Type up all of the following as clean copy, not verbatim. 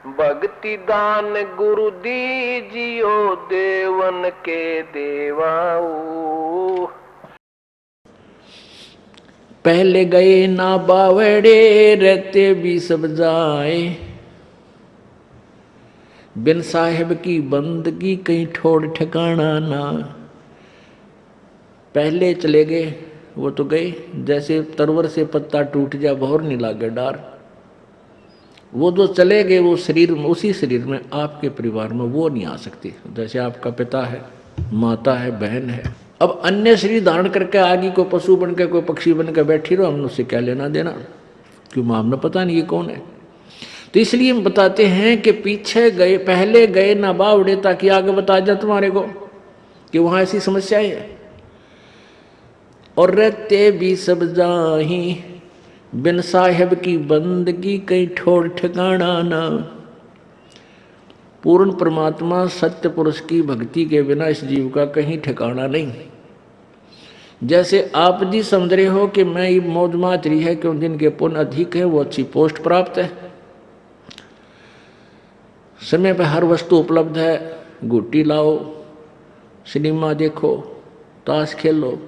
भक्ति दान गुरु दीजियो देवन के देवाऊ। पहले गए ना बावड़े रहते भी सब जाए, बिन साहेब की बंदगी कहीं ठोड़ ठिकाना ना। पहले चले गए वो तो गए, जैसे तरवर से पत्ता टूट जा भौर नहीं लागे डार। वो जो चले गए वो शरीर में, उसी शरीर में आपके परिवार में वो नहीं आ सकती। जैसे आपका पिता है, माता है, बहन है, अब अन्य शरीर धारण करके आगे कोई पशु बन के कोई पक्षी बन के बैठी रहो, हमने उससे क्या लेना देना, क्यों हमने पता नहीं ये कौन है। तो इसलिए हम बताते हैं कि पीछे गए, पहले गए ना बावड़े, ताकि आगे बता जाए तुम्हारे को कि वहां ऐसी समस्याएं है। और रहते भी सब जाही, बिन साहेब की बंदगी कहीं ठोड़ ठिकाना ना। पूर्ण परमात्मा सत्य पुरुष की भक्ति के बिना इस जीव का कहीं ठिकाना नहीं। जैसे आप जी समझ रहे हो कि मैं ये मौज माच रही है क्यों, जिनके पुण्य अधिक है वो अच्छी पोस्ट प्राप्त है, समय पर हर वस्तु उपलब्ध है, गुट्टी लाओ, सिनेमा देखो, ताश खेलो,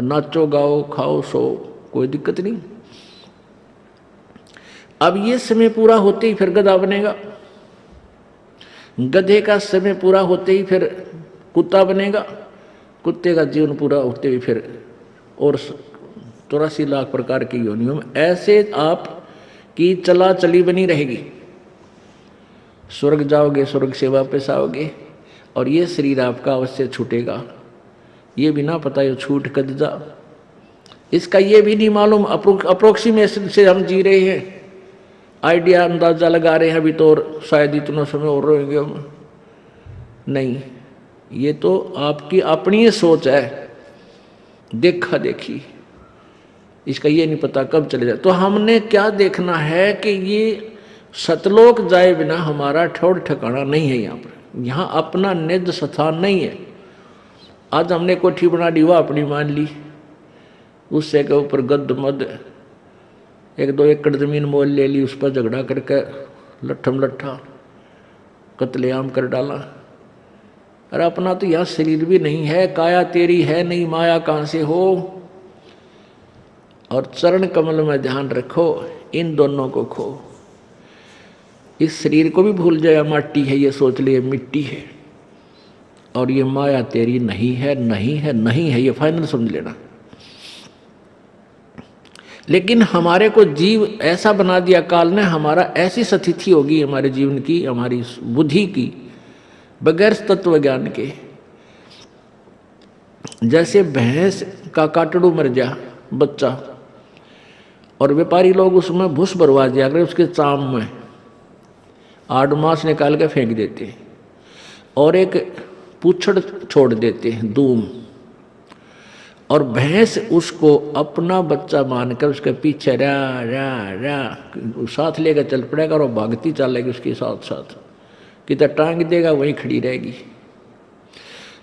नाचो गाओ खाओ सो, कोई दिक्कत नहीं। अब ये समय पूरा होते ही फिर गधा बनेगा, गधे का समय पूरा होते ही फिर कुत्ता बनेगा, कुत्ते का जीवन पूरा होते ही फिर और 84 लाख प्रकार की योनियों में ऐसे आप की चला चली बनी रहेगी। स्वर्ग जाओगे, स्वर्ग से वापस आओगे, और ये शरीर आपका अवश्य छूटेगा। ये भी ना पता ये छूट कद जा, इसका ये भी नहीं मालूम। अप्रोक्सीमेशन से हम जी रहे हैं, आइडिया अंदाजा लगा रहे हैं अभी तो, और शायद इतना समय और रहेंगे हम। नहीं, ये तो आपकी अपनी सोच है, देखा देखी, इसका ये नहीं पता कब चले जाए। तो हमने क्या देखना है कि ये सतलोक जाए बिना हमारा ठौर ठिकाना नहीं है। यहाँ पर, यहाँ अपना निज स्थान नहीं है। आज हमने कोठी बना ली, वह अपनी मान ली, उससे के ऊपर गद मद 1-2 एकड़ जमीन मोल ले ली, उस पर झगड़ा करके लट्ठम लट्ठा कत्लेआम कर डाला। अरे अपना तो यह शरीर भी नहीं है, काया तेरी है नहीं, माया कहाँ से हो। और चरण कमल में ध्यान रखो, इन दोनों को खो। इस शरीर को भी भूल जाए, माटी है ये सोच लिए मिट्टी है, और ये माया तेरी नहीं है, नहीं है, नहीं है, ये फाइनल समझ लेना। लेकिन हमारे को जीव ऐसा बना दिया काल ने, हमारा ऐसी स्थिति होगी हमारे जीवन की, हमारी बुद्धि की, बगैर तत्व ज्ञान के। जैसे भैंस का काटड़ू मर जा बच्चा, और व्यापारी लोग उसमें भूस भरवा दिया करे, उसके चाम में 8 मास निकाल के फेंक देते, और एक पूछड़ छोड़ देते हैं दूम, और भैंस उसको अपना बच्चा मानकर उसके पीछे रा रा रा साथ लेकर चल पड़ेगा, और वो भागती चलेगी उसके साथ साथ, किधर टांग देगा वहीं खड़ी रहेगी।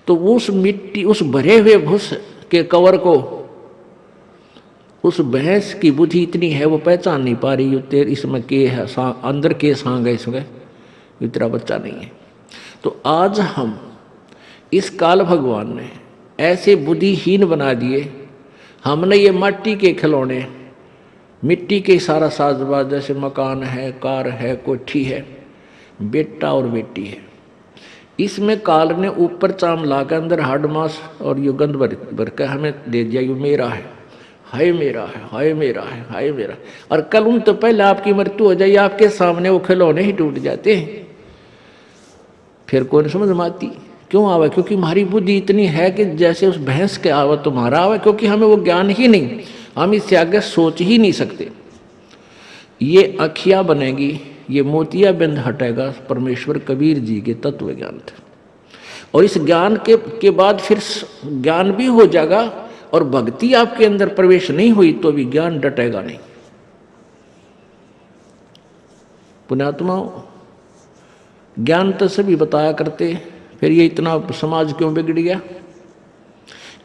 तो उस मिट्टी, उस भरे हुए भूस के कवर को उस भैंस की बुद्धि इतनी है वो पहचान नहीं पा रही, तेरे इसमें के है, अंदर के सांग है इसमें, तेरा बच्चा नहीं है। तो आज हम इस काल भगवान ने ऐसे बुद्धिहीन बना दिए, हमने ये माटी के खिलौने, मिट्टी के सारा साजबाज, जैसे मकान है, कार है, कोठी है, बेटा और बेटी है, इसमें काल ने ऊपर चाम ला के अंदर हाड मास और ये गंध भर के हमें दे दिया, ये मेरा है, हाय मेरा है, हाय मेरा है, हाय मेरा। और कल उन तो पहले आपकी मृत्यु हो जाए, आपके सामने वो खिलौने ही टूट जाते हैं, फिर कौन समझ में आती। क्यों आवे? क्योंकि हमारी बुद्धि इतनी है कि जैसे उस भैंस के आवे तुम्हारा आवे, क्योंकि हमें वो ज्ञान ही नहीं, हम इससे आगे सोच ही नहीं सकते। ये अखियाँ बनेगी, ये मोतिया बिंद हटेगा परमेश्वर कबीर जी के तत्व ज्ञान थे। और इस ज्ञान के बाद फिर ज्ञान भी हो जाएगा, और भक्ति आपके अंदर प्रवेश नहीं हुई तो भी ज्ञान डटेगा नहीं। पुण्यात्माओं, ज्ञान तो सभी बताया करते, फिर ये इतना समाज क्यों बिगड़ गया?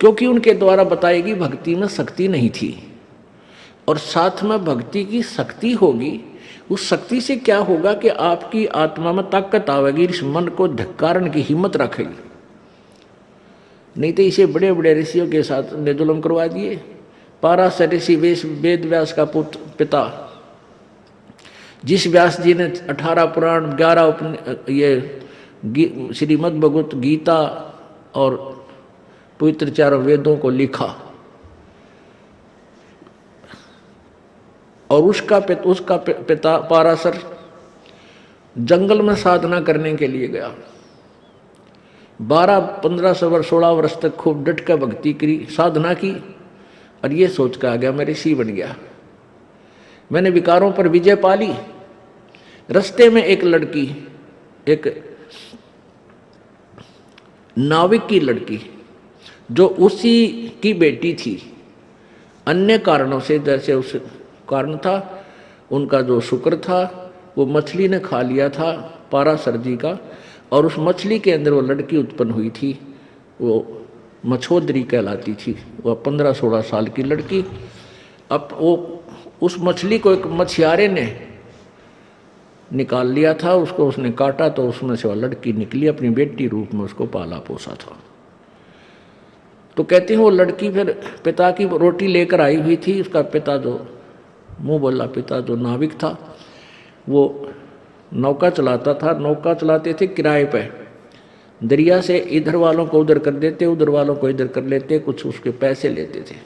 क्योंकि उनके द्वारा बताई गई भक्ति में शक्ति नहीं थी, और साथ में भक्ति की शक्ति होगी उस शक्ति से क्या होगा कि आपकी आत्मा में ताकत आवेगी, इस मन को धिक्कारने की हिम्मत रखेगी। नहीं तो इसे बड़े बड़े ऋषियों के साथ ने जुल्म करवा दिए। पाराशर ऋषि वेद व्यास का पिता, जिस व्यास जी ने 18 पुराण 11 ये श्रीमद् भगवत गीता और पवित्र चारों वेदों को लिखा, और उसका पिता पाराशर जंगल में साधना करने के लिए गया। 12-15 वर्ष 16 वर्ष तक खूब डट कर भक्ति करी, साधना की, और ये सोच कर आ गया मैं ऋषि बन गया, मैंने विकारों पर विजय पा ली। रास्ते में एक लड़की, एक नाविक की लड़की जो उसी की बेटी थी, अन्य कारणों से, जैसे उस कारण था उनका जो शुक्र था वो मछली ने खा लिया था पाराशर जी का, और उस मछली के अंदर वो लड़की उत्पन्न हुई थी, वो मछोदरी कहलाती थी। वह 15-16 साल की लड़की। अब वो उस मछली को एक मछियारे ने निकाल लिया था, उसको उसने काटा तो उसमें से वह लड़की निकली, अपनी बेटी रूप में उसको पाला पोसा था। तो कहते हैं वो लड़की फिर पिता की रोटी लेकर आई हुई थी। उसका पिता जो मुँह बोला पिता जो नाविक था, वो नौका चलाता था। नौका चलाते थे किराए पे, दरिया से इधर वालों को उधर कर देते, उधर वालों को इधर कर लेते, कुछ उसके पैसे लेते थे।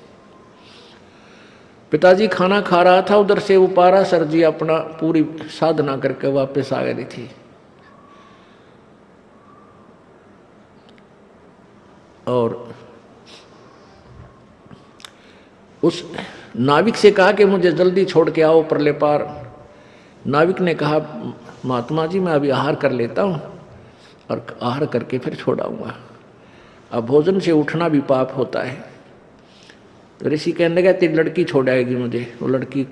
पिताजी खाना खा रहा था, उधर से वो पाराशर जी अपना पूरी साधना करके वापस आ गई थी। और उस नाविक से कहा कि मुझे जल्दी छोड़ के आओ परले पार। नाविक ने कहा महात्मा जी मैं अभी आहार कर लेता हूँ और आहार करके फिर छोड़ाऊंगा, अब भोजन से उठना भी पाप होता है। तो ऋषि कहने लगा तेरी लड़की छोड़ाएगी मुझे। वो लड़की,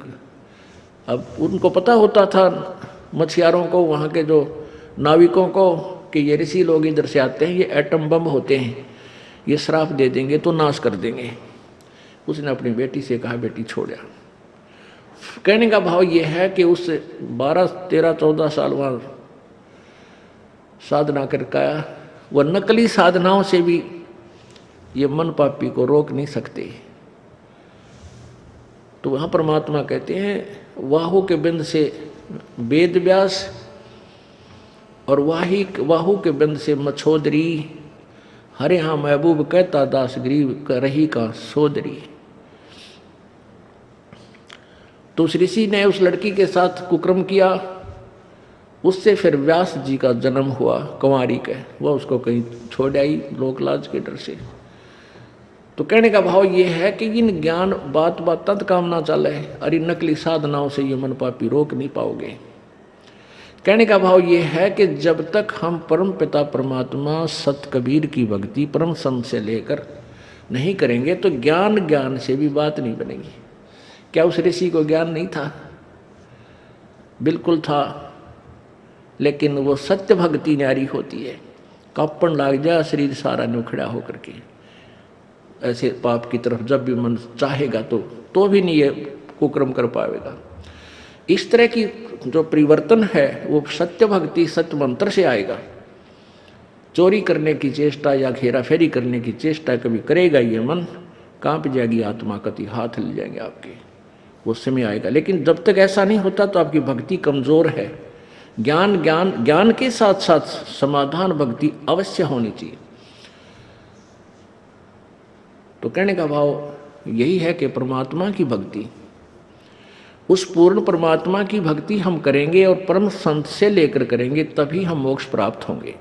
अब उनको पता होता था मछियारों को, वहाँ के जो नाविकों को, कि ये ऋषि लोग इधर से आते हैं, ये एटम बम होते हैं, ये श्राप दे देंगे तो नाश कर देंगे। उसने अपनी बेटी से कहा बेटी छोड़ा। कहने का भाव ये है कि उस 12, 13, 14 साल वहाँ साधना करके आया। वह नकली साधनाओं से भी ये मन पापी को रोक नहीं सकते। तो वहाँ परमात्मा कहते हैं वाहु के बिंद से वेद व्यास और वाहु के बिंद से मछोदरी, हरे हाँ महबूब कहता दास गरीब रही का सोदरी। तो उस ऋषि ने उस लड़की के साथ कुकर्म किया, उससे फिर व्यास जी का जन्म हुआ कंवारी का। वह उसको कहीं छोड़ आई लोक लाज के डर से। तो कहने का भाव ये है कि इन ज्ञान बात तद काम ना चले, अरे नकली साधनाओं से ये मन पापी रोक नहीं पाओगे। कहने का भाव ये है कि जब तक हम परम पिता परमात्मा सत कबीर की भक्ति परम संत से लेकर नहीं करेंगे तो ज्ञान से भी बात नहीं बनेगी। क्या उस ऋषि को ज्ञान नहीं था? बिल्कुल था, लेकिन वो सत्य भक्ति न्यारी होती है। कापण लाग जाए शरीर सारा नुखड़ा होकर के, ऐसे पाप की तरफ जब भी मन चाहेगा तो भी नहीं ये कुकर्म कर पाएगा। इस तरह की जो परिवर्तन है वो सत्य भक्ति सत्य मंत्र से आएगा। चोरी करने की चेष्टा या घेरा फेरी करने की चेष्टा कभी करेगा ये मन, कांप जाएगी आत्मा, कति हाथ ले जाएंगे आपके, वो समय आएगा। लेकिन जब तक ऐसा नहीं होता तो आपकी भक्ति कमजोर है। ज्ञान के साथ साथ समाधान भक्ति अवश्य होनी चाहिए। तो कहने का भाव यही है कि परमात्मा की भक्ति, उस पूर्ण परमात्मा की भक्ति हम करेंगे और परम संत से लेकर करेंगे, तभी हम मोक्ष प्राप्त होंगे,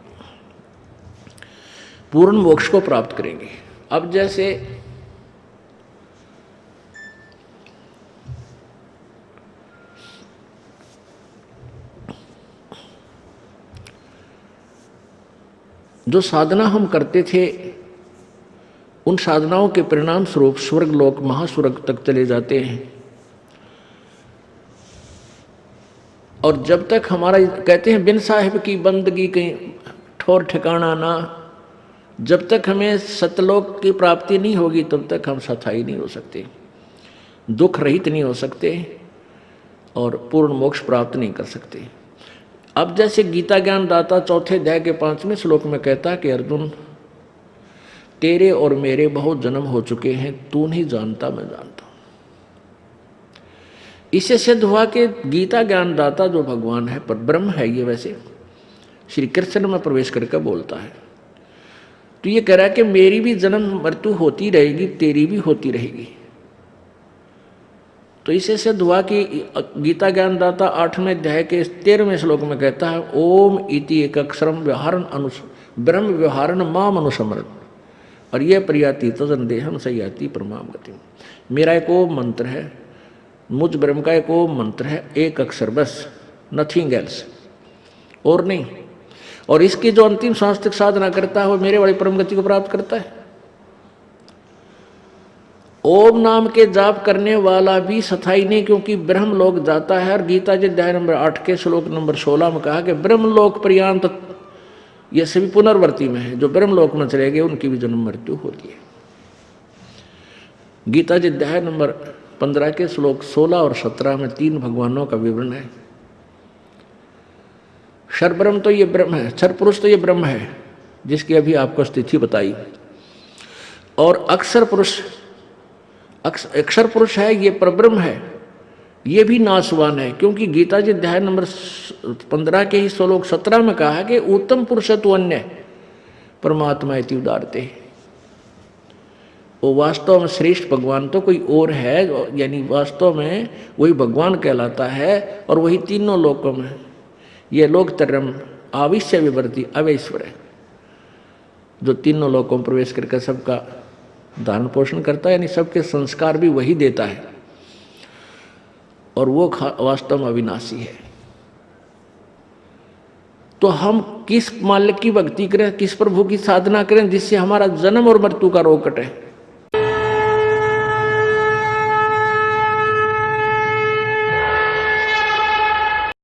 पूर्ण मोक्ष को प्राप्त करेंगे। अब जैसे जो साधना हम करते थे उन साधनाओं के परिणाम स्वरूप स्वर्ग लोक महास्वर्ग तक चले जाते हैं। और जब तक हमारा, कहते हैं बिन साहिब की बंदगी कहीं ठोर ठिकाना ना, जब तक हमें सतलोक की प्राप्ति नहीं होगी तब तक हम सथाई नहीं हो सकते, दुख रहित नहीं हो सकते। और पूर्ण मोक्ष प्राप्त नहीं कर सकते। अब जैसे गीता ज्ञान दाता चौथे अध्याय के 5वें श्लोक में कहता है कि अर्जुन, तेरे और मेरे बहुत जन्म हो चुके हैं, तू नहीं जानता, मैं जानता हूं। इससे सिद्ध हुआ कि गीता ज्ञान दाता जो भगवान है, पर ब्रह्म है, ये वैसे श्री कृष्ण में प्रवेश करके बोलता है। तो ये कह रहा है कि मेरी भी जन्म मृत्यु होती रहेगी, तेरी भी होती रहेगी। तो इसे सिद्ध हुआ कि गीता ज्ञान दाता 8वें अध्याय के 13वें श्लोक में कहता है, ओम इति एक अक्षरम व्यवहारन ब्रह्म व्यवहारन माम अनुसमरण, और यह प्रयाति तजन देहम सयाति परमाम गति। मेरा एक ओम मंत्र है, मुझ ब्रह्म का एक ओम मंत्र है, एक अक्षर बस, नथिंग एल्स, और नहीं। और इसकी जो अंतिम सांस तक साधना करता है वो मेरे वाली परम गति को प्राप्त करता है। ओम नाम के जाप करने वाला भी स्थायी नहीं, क्योंकि ब्रह्म लोक जाता है। और गीता जी अध्याय नंबर 8 के श्लोक नंबर 16 में कहा कि ब्रह्म लोक पर्यंत ये सभी पुनर्वर्ती में है, जो ब्रह्म लोक में चले गए उनकी भी जन्म मृत्यु होती है। गीता जी अध्याय नंबर 15 के श्लोक 16 और 17 में 3 भगवानों का विवरण है। क्षर ब्रह्म तो ये ब्रह्म है, क्षर पुरुष तो ये ब्रह्म है जिसकी अभी आपको स्थिति बताई, और अक्षर पुरुष अक्षर पुरुष है, ये परब्रह्म है, ये भी नाशवान है। क्योंकि गीता जी अध्याय नंबर 15 के ही श्लोक 17 में कहा है कि उत्तम पुरुष तो अन्य परमात्मा इति उदारते, वो वास्तव में श्रेष्ठ भगवान तो कोई और है, यानी वास्तव में वही भगवान कहलाता है। और वही तीनों लोकों में ये लोक तरम आविश्य विवर्ती अवैश्वर है, जो तीनों लोकों में प्रवेश करके सबका धारण पोषण करता है, यानी सबके संस्कार भी वही देता है, और वो वास्तव में अविनाशी है। तो हम किस मालिक की भक्ति करें, किस प्रभु की साधना करें जिससे हमारा जन्म और मृत्यु का रोग कटे।